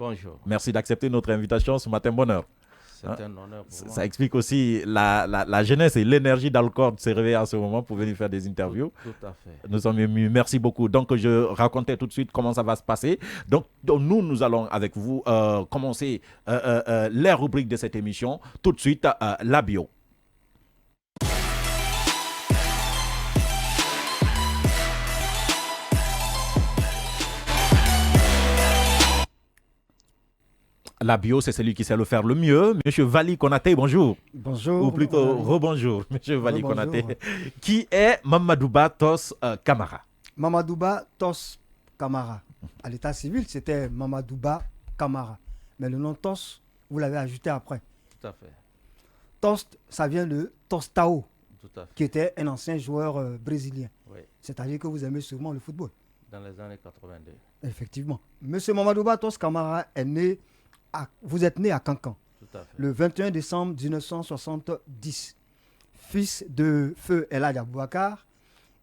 Bonjour. Merci d'accepter notre invitation ce matin. Bonheur. C'est un honneur pour moi. Ça explique aussi la jeunesse et l'énergie dans le corps de se réveiller en ce moment pour venir faire des interviews. Tout à fait. Nous sommes émus. Merci beaucoup. Donc, je racontais tout de suite comment ça va se passer. Donc nous allons avec vous commencer les rubriques de cette émission. Tout de suite, la bio. La bio, c'est celui qui sait le faire le mieux. Monsieur Vali Konaté, bonjour. Bonjour. Ou plutôt, rebonjour, Monsieur Vali Konaté. Qui est Mamadouba Tos Kamara? Mamadouba Tos Kamara. À l'état civil, c'était Mamadouba Kamara. Mais le nom Tos, vous l'avez ajouté après. Tout à fait. Tos, ça vient de Tostao, Tout à fait. qui était un ancien joueur brésilien. Oui. C'est-à-dire que vous aimez sûrement le football. Dans les années 82. Effectivement. Monsieur Mamadouba Tos Kamara est né vous êtes né à Cancan, Tout à fait. le 21 décembre 1970, fils de Feu El Hadj Aboubacar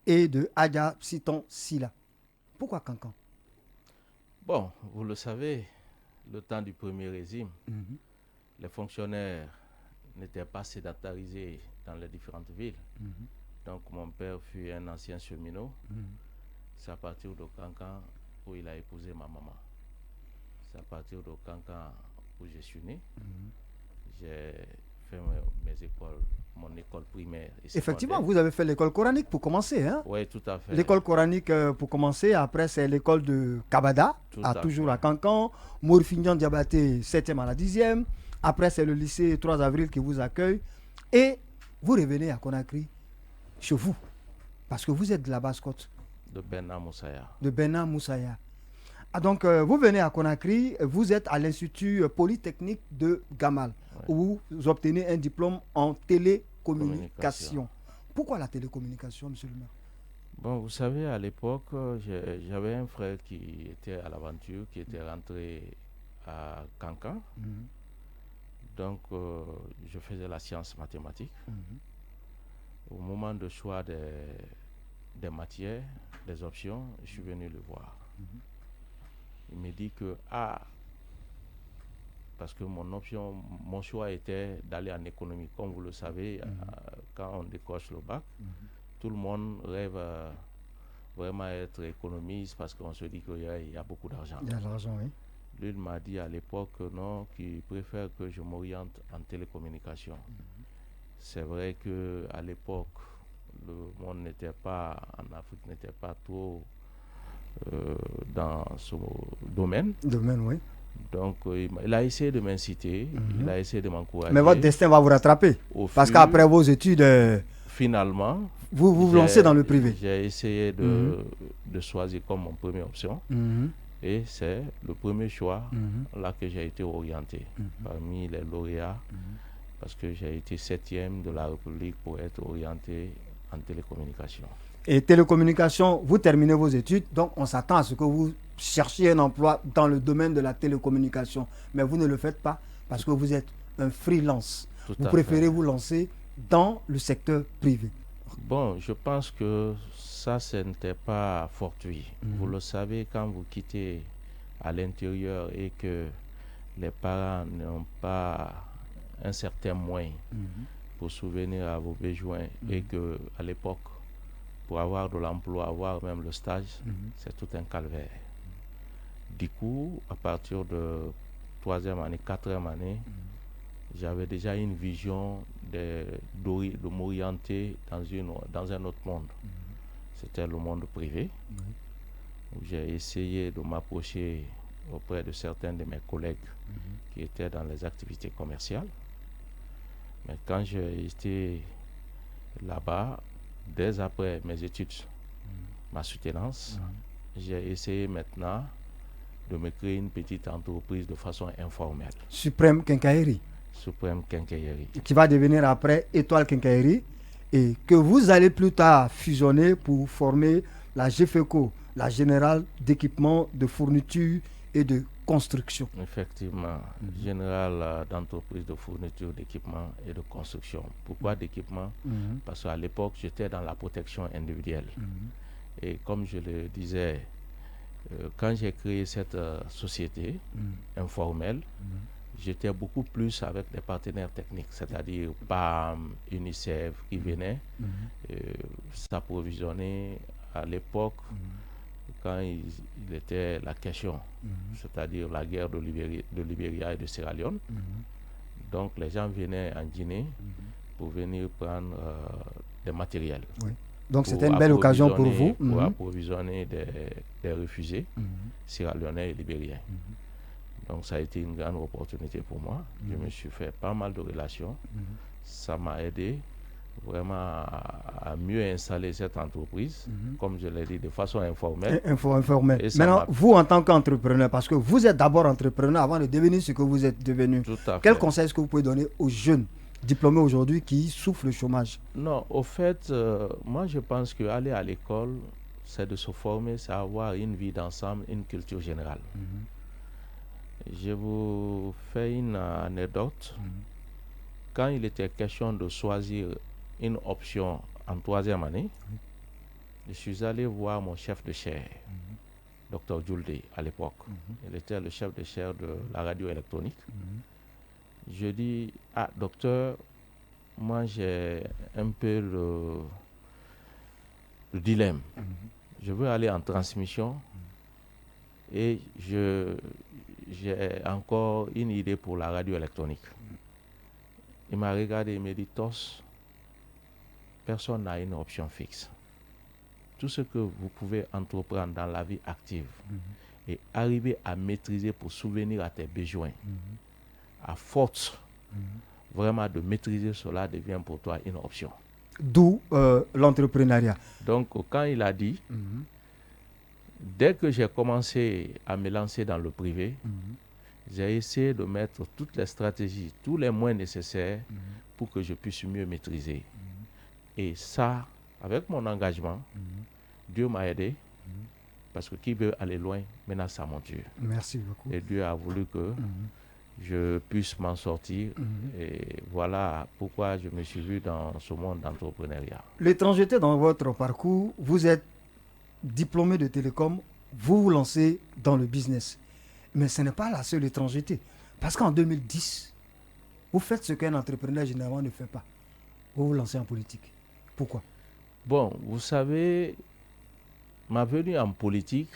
et de Adja Siton Sila. Pourquoi Cancan? Bon, vous le savez, le temps du premier régime, les fonctionnaires n'étaient pas sédentarisés dans les différentes villes. Donc mon père fut un ancien cheminot. C'est à partir de Cancan où il a épousé ma maman. C'est à partir de Cancan où je suis né. J'ai fait mon école primaire et secondaire. Effectivement, vous avez fait l'école coranique pour commencer. Hein? Oui, tout à fait. L'école coranique pour commencer, après c'est l'école de Kabada, toujours à Cancan. Mourfignan Diabaté, 7e à la 10e. Après c'est le lycée 3 avril qui vous accueille. Et vous revenez à Conakry, chez vous, parce que vous êtes de la Basse-Côte. De Benna Moussaya. De Benna Moussaya. Donc, vous venez à Conakry, vous êtes à l'Institut Polytechnique de Gamal, où vous obtenez un diplôme en télécommunication. Pourquoi la télécommunication, monsieur le maire? Bon, vous savez, à l'époque, j'avais un frère qui était à l'aventure, qui était rentré à Cancan. Donc, je faisais la science mathématique. Au moment de choix des matières, des options, je suis venu le voir. Il me dit que, parce que mon choix était d'aller en économie. Comme vous le savez, quand on décoche le bac, tout le monde rêve vraiment être économiste parce qu'on se dit qu'il y a beaucoup d'argent. Il y a de l'argent, oui. Lui, il m'a dit à l'époque non, qu'il préfère que je m'oriente en télécommunication. C'est vrai qu'à l'époque, le monde n'était pas, en Afrique, n'était pas trop dans ce domaine. Oui. Donc, il a essayé de m'inciter, il a essayé de m'encourager. Mais votre destin va vous rattraper. Parce qu'après vos études, finalement, vous lancez dans le privé. J'ai essayé de choisir comme mon première option. Et c'est le premier choix là que j'ai été orienté parmi les lauréats. Parce que j'ai été 7e de la République pour être orienté en télécommunication. Et télécommunication, vous terminez vos études, donc on s'attend à ce que vous cherchiez un emploi dans le domaine de la télécommunication. Mais vous ne le faites pas parce que vous êtes un freelance. Vous préférez vous lancer dans le secteur privé. Bon, je pense que ça, ce n'était pas fortuit. Vous le savez, quand vous quittez à l'intérieur et que les parents n'ont pas un certain moyen pour souvenir à vos besoins et que à l'époque, pour avoir de l'emploi, avoir même le stage, c'est tout un calvaire. Du coup, à partir de 3e année, 4e année, j'avais déjà une vision de m'orienter dans un autre monde. C'était le monde privé. Où j'ai essayé de m'approcher auprès de certains de mes collègues qui étaient dans les activités commerciales. Mais quand j'ai été là-bas, dès après mes études, ma soutenance, j'ai essayé maintenant de me créer une petite entreprise de façon informelle. Suprême Quincaillerie. Suprême Quincaillerie. Qui va devenir après Étoile Quincaillerie et que vous allez plus tard fusionner pour former la GFECO, la Générale d'équipement, de fourniture et de construction. Effectivement, Générale d'entreprise de fourniture, d'équipement et de construction. Pourquoi d'équipement? Parce qu'à l'époque, j'étais dans la protection individuelle. Et comme je le disais, quand j'ai créé cette société informelle, j'étais beaucoup plus avec des partenaires techniques, c'est-à-dire PAM, UNICEF qui venaient s'approvisionner à l'époque quand il était la question, c'est-à-dire la guerre de Libéria et de Sierra Leone. Donc les gens venaient en Guinée pour venir prendre des matériels. Oui. Donc c'était une belle occasion pour vous. Pour approvisionner des réfugiés sierra-léonais et libériens. Donc ça a été une grande opportunité pour moi. Je me suis fait pas mal de relations. Ça m'a aidé vraiment à mieux installer cette entreprise, comme je l'ai dit, de façon informelle. Informelle. Maintenant, vous en tant qu'entrepreneur, parce que vous êtes d'abord entrepreneur avant de devenir ce que vous êtes devenu. Quel conseil est-ce que vous pouvez donner aux jeunes diplômés aujourd'hui qui souffrent le chômage? Non, au fait, moi je pense qu'aller à l'école, c'est de se former, c'est avoir une vie d'ensemble, une culture générale. Je vous fais une anecdote. Quand il était question de choisir une option en 3e année, je suis allé voir mon chef de chaire, Dr Julde, à l'époque. Il était le chef de chaire de la radio électronique. Je dis, docteur, moi j'ai un peu le dilemme. Je veux aller en transmission et j'ai encore une idée pour la radio électronique. Il m'a regardé et m'a dit, Tos, personne n'a une option fixe. Tout ce que vous pouvez entreprendre dans la vie active et arriver à maîtriser pour souvenir à tes besoins, à force vraiment de maîtriser cela devient pour toi une option. D'où l'entrepreneuriat. Donc quand il a dit, dès que j'ai commencé à me lancer dans le privé, j'ai essayé de mettre toutes les stratégies, tous les moyens nécessaires pour que je puisse mieux maîtriser. Et ça, avec mon engagement, Dieu m'a aidé, parce que qui veut aller loin, maintenant ça monture. Merci beaucoup. Et Dieu a voulu que je puisse m'en sortir. Et voilà pourquoi je me suis vu dans ce monde d'entrepreneuriat. L'étrangeté dans votre parcours, vous êtes diplômé de télécom, vous vous lancez dans le business. Mais ce n'est pas la seule étrangeté. Parce qu'en 2010, vous faites ce qu'un entrepreneur généralement ne fait pas. Vous vous lancez en politique. Pourquoi? Bon, vous savez, ma venue en politique,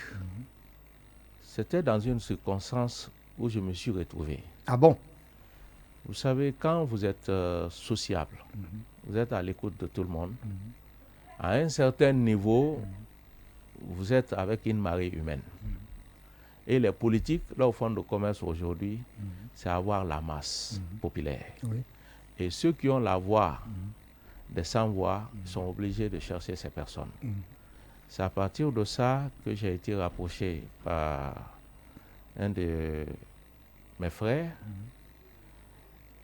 c'était dans une circonstance où je me suis retrouvé. Ah bon? Vous savez, quand vous êtes sociable, vous êtes à l'écoute de tout le monde, à un certain niveau, vous êtes avec une marée humaine. Et les politiques, leur fond de commerce aujourd'hui, c'est avoir la masse populaire. Oui. Et ceux qui ont la voix des sans-voix sont obligés de chercher ces personnes. C'est à partir de ça que j'ai été rapproché par un de mes frères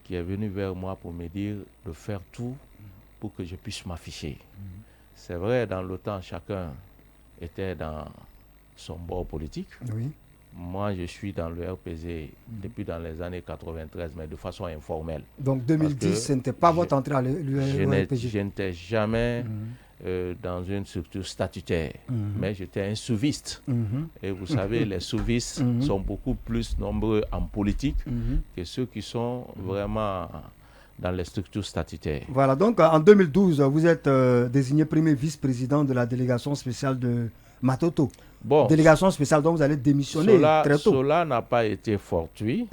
qui est venu vers moi pour me dire de faire tout pour que je puisse m'afficher. C'est vrai, dans le temps, chacun était dans son bord politique. Oui. Moi, je suis dans le RPG depuis dans les années 93, mais de façon informelle. Donc 2010, ce n'était pas votre entrée à l'URPG? Je n'étais jamais dans une structure statutaire, mais j'étais un souviste. Et vous savez, les souvistes sont beaucoup plus nombreux en politique que ceux qui sont vraiment dans les structures statutaires. Voilà, donc en 2012, vous êtes désigné premier vice-président de la délégation spéciale de Matoto. Bon, délégation spéciale dont vous allez démissionner très tôt. Cela n'a pas été fortuit.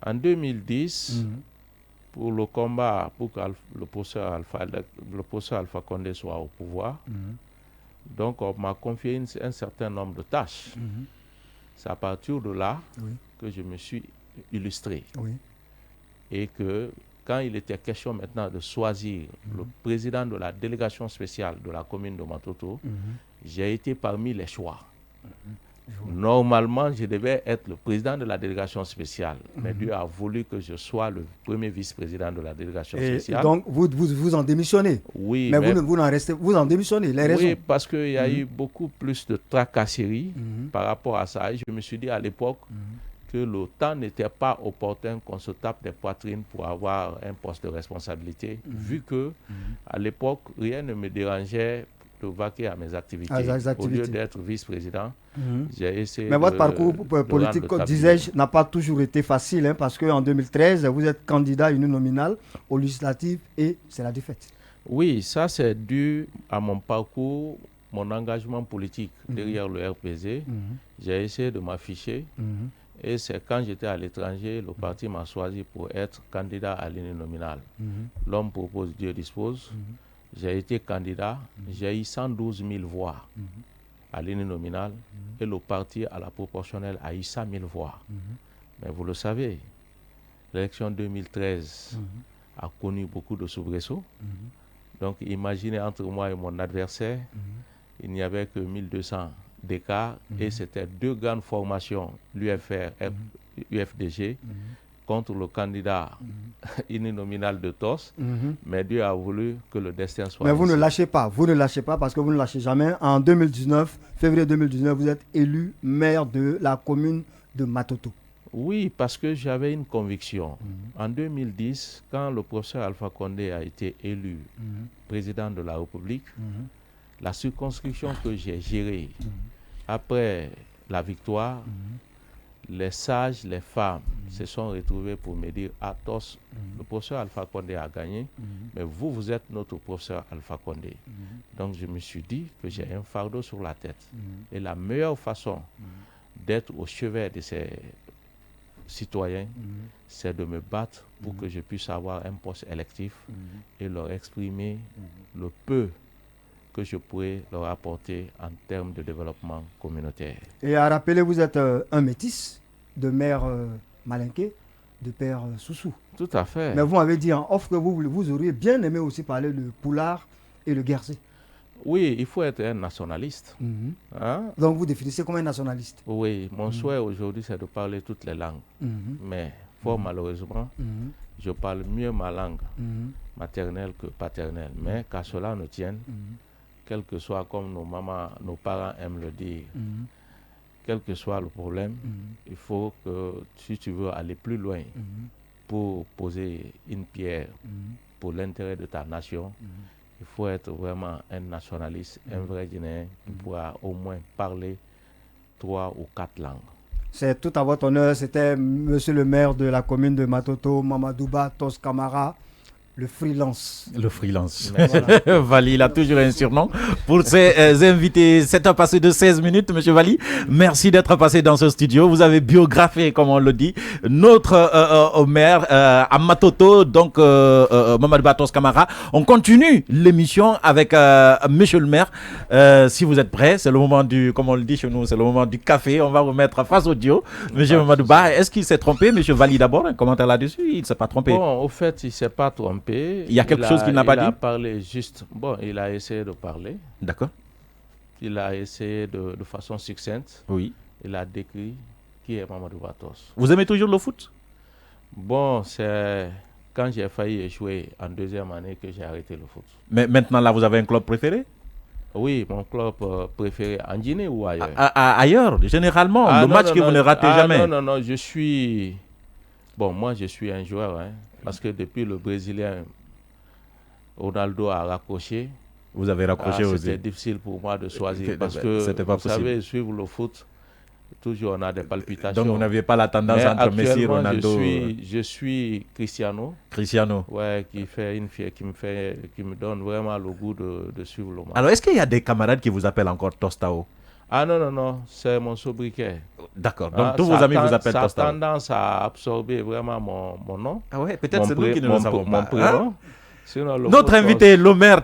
En 2010, pour le combat pour que le professeur Alpha Condé soit au pouvoir, donc on m'a confié un certain nombre de tâches. C'est à partir de là que je me suis illustré. Et que quand il était question maintenant de choisir le président de la délégation spéciale de la commune de Matoto, j'ai été parmi les choix. Normalement, je devais être le président de la délégation spéciale, mais Dieu a voulu que je sois le premier vice-président de la délégation spéciale. Et donc, vous en démissionnez? Oui. Mais vous en démissionnez, les raisons? Oui, parce qu'il y a eu beaucoup plus de tracasseries par rapport à ça. Et je me suis dit à l'époque que le temps n'était pas opportun qu'on se tape des poitrines pour avoir un poste de responsabilité, vu que à l'époque, rien ne me dérangeait de vaquer à mes activités. Au lieu d'être vice-président, j'ai essayé Mais votre parcours politique, disais-je, n'a pas toujours été facile, hein, parce qu'en 2013, vous êtes candidat uninominal aux législatives et c'est la défaite. Oui, ça c'est dû à mon parcours, mon engagement politique derrière le RPZ. J'ai essayé de m'afficher et c'est quand j'étais à l'étranger, le parti m'a choisi pour être candidat à l'uninominal. L'homme propose, Dieu dispose. J'ai été candidat, j'ai eu 112 000 voix à l'uninominal et le parti à la proportionnelle a eu 100 000 voix. Mais vous le savez, l'élection 2013 a connu beaucoup de soubresauts. Donc imaginez entre moi et mon adversaire, il n'y avait que 1200 d'écart et c'était deux grandes formations, l'UFR et l'UFDG, contre le candidat uninominal de TOS, mais Dieu a voulu que le destin soit Mais vous ne lâchez pas, parce que vous ne lâchez jamais. En 2019, février 2019, vous êtes élu maire de la commune de Matoto. Oui, parce que j'avais une conviction. En 2010, quand le professeur Alpha Condé a été élu président de la République, la circonscription que j'ai gérée après la victoire, les sages, les femmes se sont retrouvés pour me dire « Athos, le professeur Alpha Condé a gagné, mais vous êtes notre professeur Alpha Condé. » Donc je me suis dit que j'ai un fardeau sur la tête. Et la meilleure façon d'être au chevet de ces citoyens, c'est de me battre pour que je puisse avoir un poste électif et leur exprimer le peu que je pourrais leur apporter en termes de développement communautaire. Et à rappeler, vous êtes un métis de mère Malinké, de père Soussou. Tout à fait. Mais vous m'avez dit en off que vous auriez bien aimé aussi parler de Poulard et le Guernsey. Oui, il faut être un nationaliste. Hein? Donc vous définissez comme un nationaliste. Oui, mon souhait aujourd'hui c'est de parler toutes les langues. Mais fort malheureusement, je parle mieux ma langue maternelle que paternelle. Mais qu'à cela ne tienne, quel que soit, comme nos parents aiment le dire, quel que soit le problème, il faut que si tu veux aller plus loin pour poser une pierre pour l'intérêt de ta nation, il faut être vraiment un nationaliste, un vrai Guinéen qui pourra au moins parler 3 ou 4 langues. C'est tout à votre honneur. C'était monsieur le maire de la commune de Matoto, Mamadouba Tos Camara. Le freelance. Le freelance. Voilà. Vali, il a toujours un surnom. Pour ses invités, 7h passé de 16 minutes, monsieur Vali. Merci d'être passé dans ce studio. Vous avez biographié, comme on le dit, notre maire à Matoto, donc Mamadou Batos Camara. On continue l'émission avec monsieur le maire. Si vous êtes prêts, c'est le moment du, comme on le dit chez nous, c'est le moment du café. On va vous mettre face audio. Monsieur Mamadou Ba, est-ce qu'il s'est trompé? Monsieur Vali d'abord, un commentaire là-dessus? Il ne s'est pas trompé. Bon, au fait, il ne s'est pas trompé. Il y a quelque chose qu'il n'a pas dit? Il a parlé juste. Bon, il a essayé de parler. D'accord. Il a essayé de façon succincte. Oui. Il a décrit qui est Mamadou Batos. Vous aimez toujours le foot? Bon, c'est quand j'ai failli échouer en 2e année que j'ai arrêté le foot. Mais maintenant, là, vous avez un club préféré? Oui, mon club préféré en Guinée ou ailleurs? Ailleurs, généralement. Le match que vous ne ratez jamais. Non, je suis... Bon, moi, je suis un joueur, hein. Parce que depuis le Brésilien, Ronaldo a raccroché. Vous avez raccroché aussi. C'était difficile pour moi de choisir. Parce que, vous savez, suivre le foot, toujours on a des palpitations. Donc, vous n'aviez pas la tendance entre Messi et Ronaldo? Je suis Cristiano. Cristiano. Ouais, qui me donne vraiment le goût de suivre le match. Alors, est-ce qu'il y a des camarades qui vous appellent encore Tostao? Ah non, c'est mon sobriquet. D'accord, donc tous vos amis vous appellent Tostao. Ça a tendance à absorber vraiment mon nom. Ah ouais, peut-être c'est nous qui ne le savons pas. Mon prénom. Sinon, notre invité, l'Omer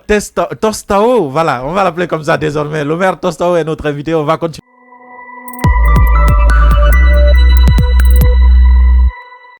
Tostao, voilà, on va l'appeler comme ça désormais. L'Omer Tostao est notre invité, on va continuer.